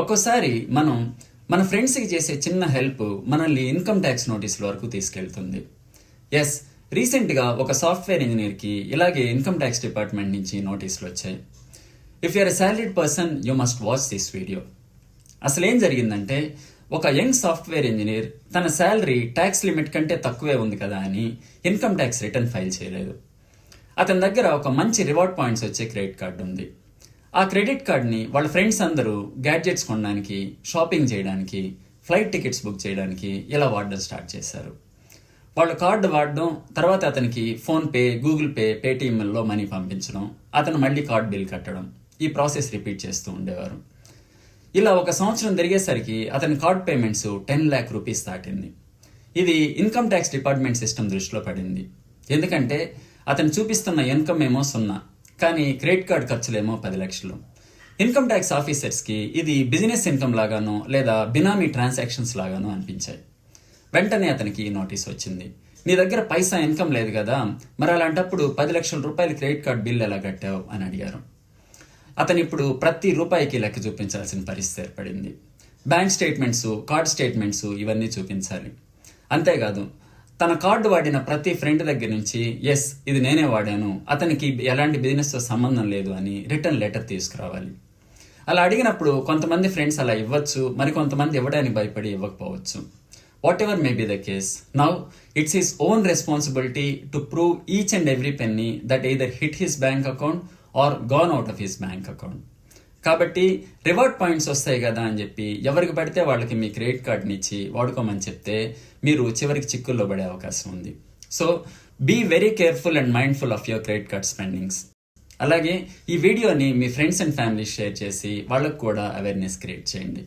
ఒక్కోసారి మనం మన ఫ్రెండ్స్కి చేసే చిన్న హెల్ప్ మనల్ని ఇన్కమ్ ట్యాక్స్ నోటీసుల వరకు తీసుకెళ్తుంది. ఎస్, రీసెంట్గా ఒక సాఫ్ట్వేర్ ఇంజనీర్కి ఇలాగే ఇన్కమ్ ట్యాక్స్ డిపార్ట్మెంట్ నుంచి నోటీసులు వచ్చాయి. If you're a salaried person you must watch this video. అసలు ఏం జరిగిందంటే, ఒక యంగ్ సాఫ్ట్వేర్ ఇంజనీర్ తన శాలరీ ట్యాక్స్ లిమిట్ కంటే తక్కువే ఉంది కదా అని ఇన్కమ్ ట్యాక్స్ రిటర్న్ ఫైల్ చేయలేదు. అతని దగ్గర ఒక మంచి రివార్డ్ పాయింట్స్ వచ్చే క్రెడిట్ కార్డు ఉంది. ఆ క్రెడిట్ కార్డ్ని వాళ్ళ ఫ్రెండ్స్ అందరూ గ్యాడ్జెట్స్ కొనడానికి, షాపింగ్ చేయడానికి, ఫ్లైట్ టికెట్స్ బుక్ చేయడానికి ఇలా వాడడం స్టార్ట్ చేశారు. వాళ్ళు కార్డు వాడడం, తర్వాత అతనికి ఫోన్పే, గూగుల్ పే, పేటీఎంలో మనీ పంపించడం, అతను మళ్ళీ కార్డ్ బిల్ కట్టడం, ఈ ప్రాసెస్ రిపీట్ చేస్తూ ఉండేవారు. ఇలా ఒక సంవత్సరం తిరిగేసరికి అతని కార్డ్ పేమెంట్స్ 10 lakh రూపీస్ దాటింది. ఇది ఇన్కమ్ ట్యాక్స్ డిపార్ట్మెంట్ సిస్టమ్ దృష్టిలో పడింది. ఎందుకంటే అతను చూపిస్తున్న ఇన్కమ్ ఏమో 0, కానీ క్రెడిట్ కార్డ్ ఖర్చులేమో 10 లక్షలు. ఇన్కమ్ ట్యాక్స్ ఆఫీసర్స్కి ఇది బిజినెస్ ఇన్కమ్ లాగానో లేదా బినామీ ట్రాన్సాక్షన్స్ లాగానో అనిపించాయి. వెంటనే అతనికి నోటీస్ వచ్చింది. నీ దగ్గర పైసా ఇన్కమ్ లేదు కదా, మరి అలాంటప్పుడు 10 లక్షల రూపాయలు క్రెడిట్ కార్డ్ బిల్ ఎలా కట్టావు అని అడిగారు. అతను ఇప్పుడు ప్రతి రూపాయికి లెక్క చూపించాల్సిన పరిస్థితి ఏర్పడింది. బ్యాంక్ స్టేట్మెంట్స్, కార్డ్ స్టేట్మెంట్స్ ఇవన్నీ చూపించాలి. అంతేకాదు, తన కార్డు వాడిన ప్రతి ఫ్రెండ్ దగ్గర నుంచి ఎస్ ఇది నేనే వాడాను, అతనికి ఎలాంటి బిజినెస్తో సంబంధం లేదు అని రిటర్న్ లెటర్ తీసుకురావాలి. అలా అడిగినప్పుడు కొంతమంది ఫ్రెండ్స్ అలా ఇవ్వచ్చు, మరి కొంతమంది ఇవ్వడానికి భయపడి ఇవ్వకపోవచ్చు. Whatever may be the case, now it's his own responsibility to prove each and every penny that either hit his bank account or gone out of his bank account. కాబట్టి reward points వస్తాయి కదా అని చెప్పి ఎవరికి పడితే వాళ్ళకి మీ credit కార్డ్ని ఇచ్చి వాడుకోమని చెప్తే మీరు చివరికి చిక్కుల్లో పడే అవకాశం ఉంది. So be very careful and mindful of your credit card spendings. అలాగే ఈ వీడియోని మీ ఫ్రెండ్స్ అండ్ ఫ్యామిలీ షేర్ చేసి వాళ్ళకు కూడా అవేర్నెస్ క్రియేట్ చేయండి.